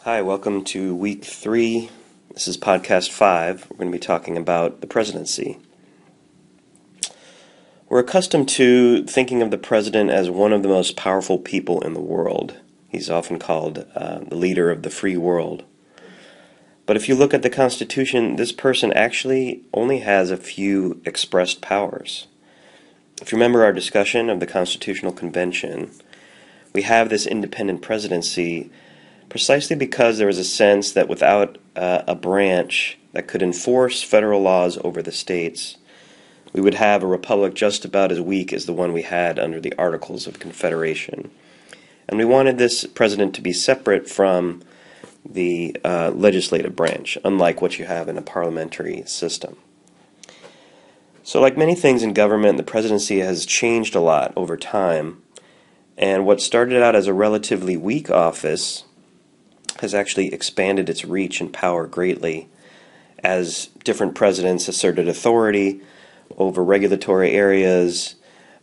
Hi, welcome to week 3. This is podcast 5. We're going to be talking about the presidency. We're accustomed to thinking of the president as one of the most powerful people in the world. He's often called the leader of the free world. But if you look at the Constitution, this person actually only has a few expressed powers. If you remember our discussion of the Constitutional Convention, we have this independent presidency precisely because there was a sense that without a branch that could enforce federal laws over the states, we would have a republic just about as weak as the one we had under the Articles of Confederation. And we wanted this president to be separate from the legislative branch, unlike what you have in a parliamentary system. So like many things in government, the presidency has changed a lot over time, and what started out as a relatively weak office has actually expanded its reach and power greatly as different presidents asserted authority over regulatory areas,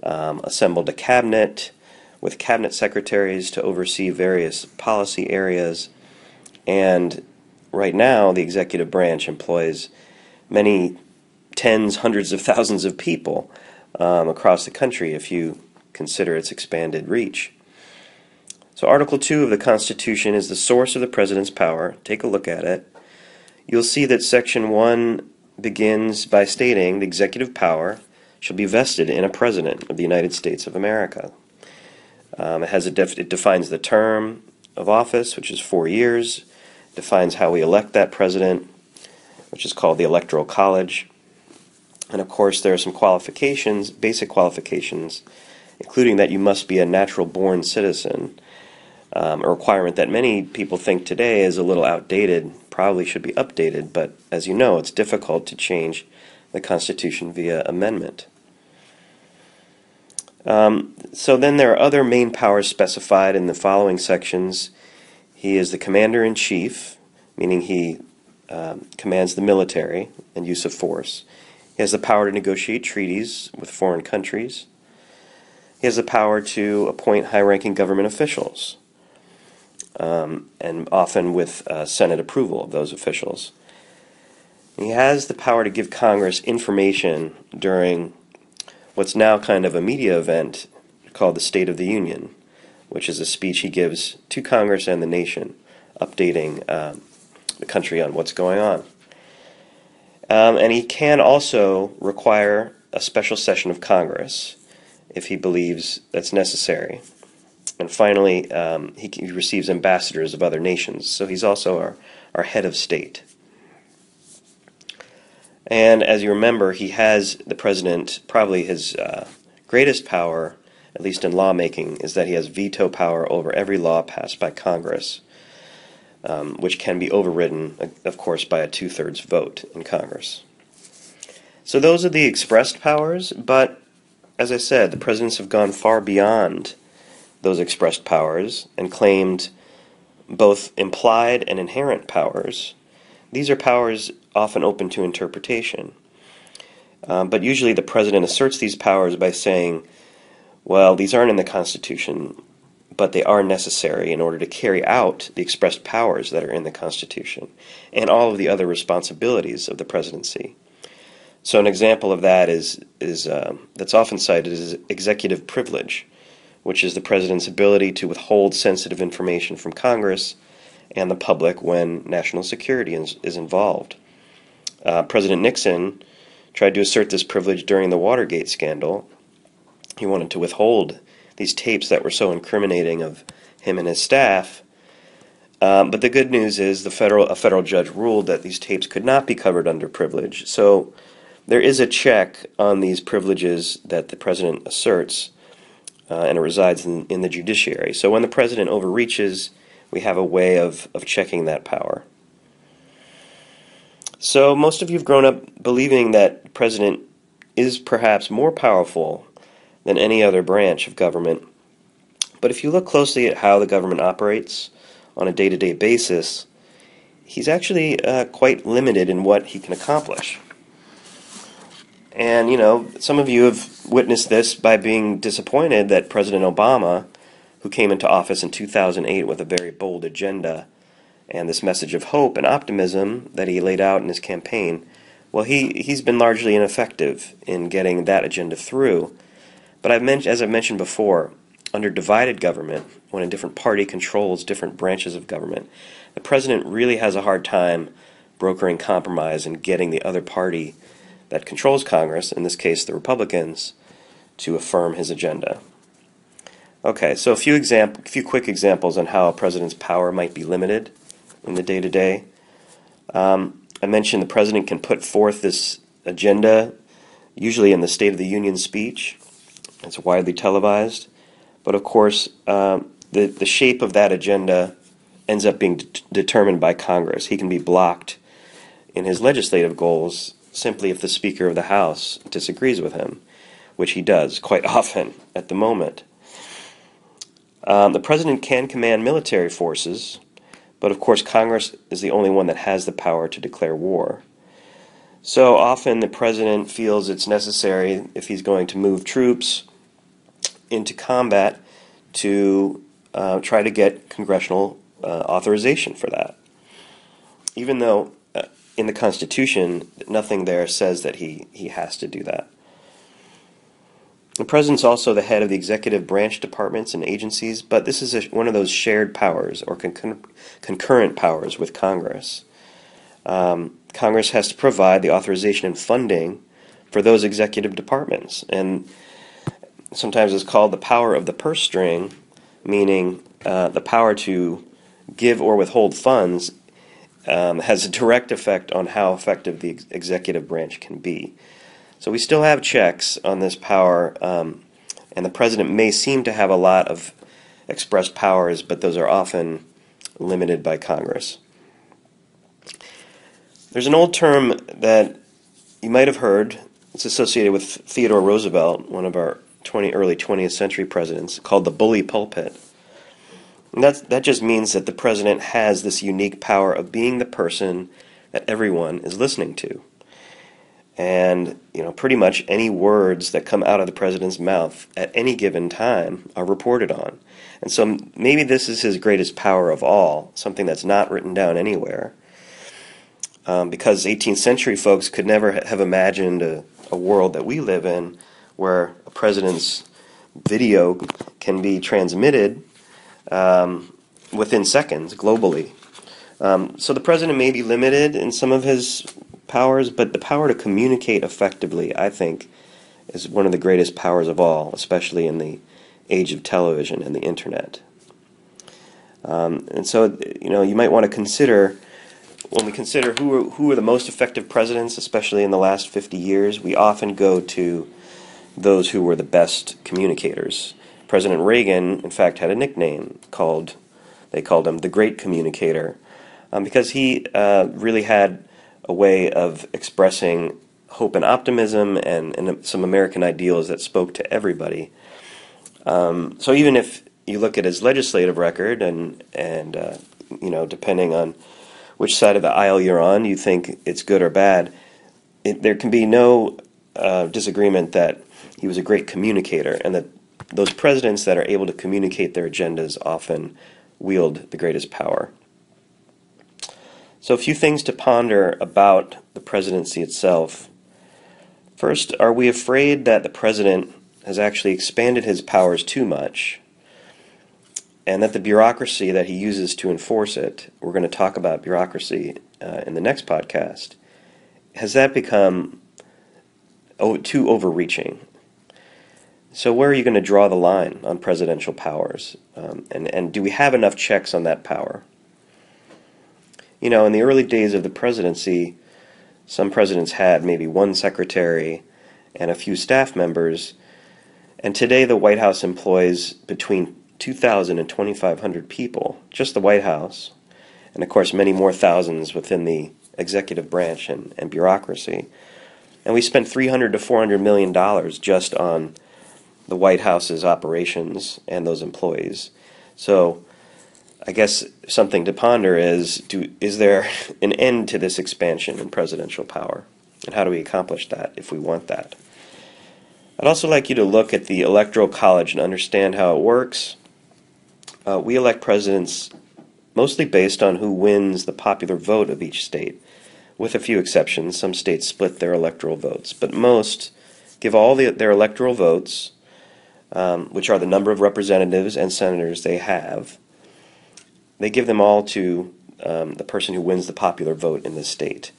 assembled a cabinet with cabinet secretaries to oversee various policy areas, and right now the executive branch employs many tens, hundreds of thousands of people across the country if you consider its expanded reach. So Article 2 of the Constitution is the source of the president's power. Take a look at it. You'll see that Section 1 begins by stating the executive power shall be vested in a president of the United States of America. It defines the term of office, which is 4 years, defines how we elect that president, which is called the Electoral College. And of course there are some qualifications, basic qualifications, including that you must be a natural-born citizen, a requirement that many people think today is a little outdated, probably should be updated, but as you know, it's difficult to change the Constitution via amendment. So then there are other main powers specified in the following sections. He is the commander-in-chief, meaning he commands the military and use of force. He has the power to negotiate treaties with foreign countries. He has the power to appoint high-ranking government officials, and often with Senate approval of those officials. He has the power to give Congress information during what's now kind of a media event called the State of the Union, which is a speech he gives to Congress and the nation, updating the country on what's going on. And he can also require a special session of Congress if he believes that's necessary. And finally, he receives ambassadors of other nations, so he's also our head of state. And as you remember, the president, probably his greatest power, at least in lawmaking, is that he has veto power over every law passed by Congress, which can be overridden, of course, by a 2/3 vote in Congress. So those are the expressed powers, but as I said, the presidents have gone far beyond those expressed powers and claimed both implied and inherent powers. These are powers often open to interpretation. But usually the president asserts these powers by saying, well, these aren't in the Constitution, but they are necessary in order to carry out the expressed powers that are in the Constitution and all of the other responsibilities of the presidency. So an example of that is that's often cited is executive privilege, which is the president's ability to withhold sensitive information from Congress and the public when national security is involved. President Nixon tried to assert this privilege during the Watergate scandal. He wanted to withhold these tapes that were so incriminating of him and his staff. But the good news is a federal judge ruled that these tapes could not be covered under privilege. So there is a check on these privileges that the president asserts, and it resides in the judiciary. So when the president overreaches, we have a way of checking that power. So most of you have grown up believing that the president is perhaps more powerful than any other branch of government. But if you look closely at how the government operates on a day-to-day basis, he's actually quite limited in what he can accomplish. And, some of you have witnessed this by being disappointed that President Obama, who came into office in 2008 with a very bold agenda, And this message of hope and optimism that he laid out in his campaign, well, he's been largely ineffective in getting that agenda through. But as I've mentioned before, under divided government, when a different party controls different branches of government, the president really has a hard time brokering compromise and getting the other party that controls Congress, in this case the Republicans, to affirm his agenda. Okay, so a few quick examples on how a president's power might be limited in the day-to-day. I mentioned the president can put forth this agenda, usually in the State of the Union speech. It's widely televised. But of course, the shape of that agenda ends up being determined by Congress. He can be blocked in his legislative goals simply if the Speaker of the House disagrees with him, which he does quite often at the moment. The president can command military forces, but of course Congress is the only one that has the power to declare war. So often the president feels it's necessary, if he's going to move troops into combat, to try to get congressional authorization for that. Even though in the Constitution, nothing there says that he has to do that. The president's also the head of the executive branch departments and agencies, but this is one of those shared powers or concurrent powers with Congress. Congress has to provide the authorization and funding for those executive departments, and sometimes it's called the power of the purse string, meaning the power to give or withhold funds has a direct effect on how effective the executive branch can be. So we still have checks on this power, and the president may seem to have a lot of expressed powers, but those are often limited by Congress. There's an old term that you might have heard. It's associated with Theodore Roosevelt, one of our early 20th century presidents, called the bully pulpit. And that just means that the president has this unique power of being the person that everyone is listening to. And, pretty much any words that come out of the president's mouth at any given time are reported on. And so maybe this is his greatest power of all, something that's not written down anywhere. Because 18th century folks could never have imagined a world that we live in where a president's video can be transmitted within seconds globally. So the president may be limited in some of his powers, but the power to communicate effectively, I think, is one of the greatest powers of all, especially in the age of television and the internet. And so, you might want to consider, when we consider who are the most effective presidents, especially in the last 50 years, we often go to those who were the best communicators. President Reagan, in fact, had a nickname they called him the Great Communicator, because he really had a way of expressing hope and optimism and some American ideals that spoke to everybody. So even if you look at his legislative record and depending on which side of the aisle you're on, you think it's good or bad, there can be no disagreement that he was a great communicator, and that those presidents that are able to communicate their agendas often wield the greatest power. So a few things to ponder about the presidency itself. First, are we afraid that the president has actually expanded his powers too much, and that the bureaucracy that he uses to enforce it, we're going to talk about bureaucracy in the next podcast, has that become too overreaching? So where are you going to draw the line on presidential powers? And do we have enough checks on that power? In the early days of the presidency, some presidents had maybe one secretary and a few staff members, and today the White House employs between 2,000 and 2,500 people, just the White House, and of course many more thousands within the executive branch and bureaucracy. And we spent $300 to $400 million just on the White House's operations and those employees. So I guess something to ponder is there an end to this expansion in presidential power? And how do we accomplish that if we want that? I'd also like you to look at the Electoral College and understand how it works. We elect presidents mostly based on who wins the popular vote of each state. With a few exceptions, some states split their electoral votes, but most give all their electoral votes, which are the number of representatives and senators they have, they give them all to the person who wins the popular vote in the state.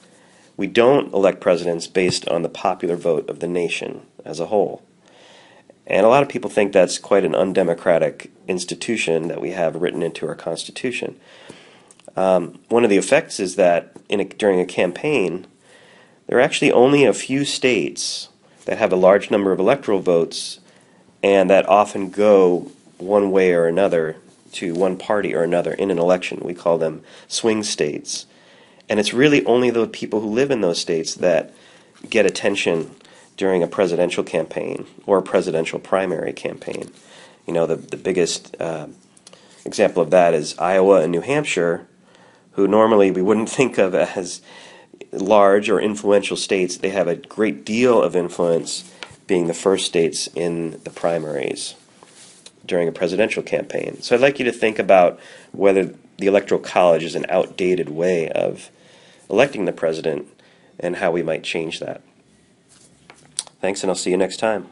We don't elect presidents based on the popular vote of the nation as a whole. And a lot of people think that's quite an undemocratic institution that we have written into our Constitution. One of the effects is that during a campaign, there are actually only a few states that have a large number of electoral votes and that often go one way or another to one party or another in an election. We call them swing states. And it's really only the people who live in those states that get attention during a presidential campaign or a presidential primary campaign. You know, the biggest example of that is Iowa and New Hampshire, who normally we wouldn't think of as large or influential states. They have a great deal of influence, being the first states in the primaries during a presidential campaign. So I'd like you to think about whether the Electoral College is an outdated way of electing the president and how we might change that. Thanks, and I'll see you next time.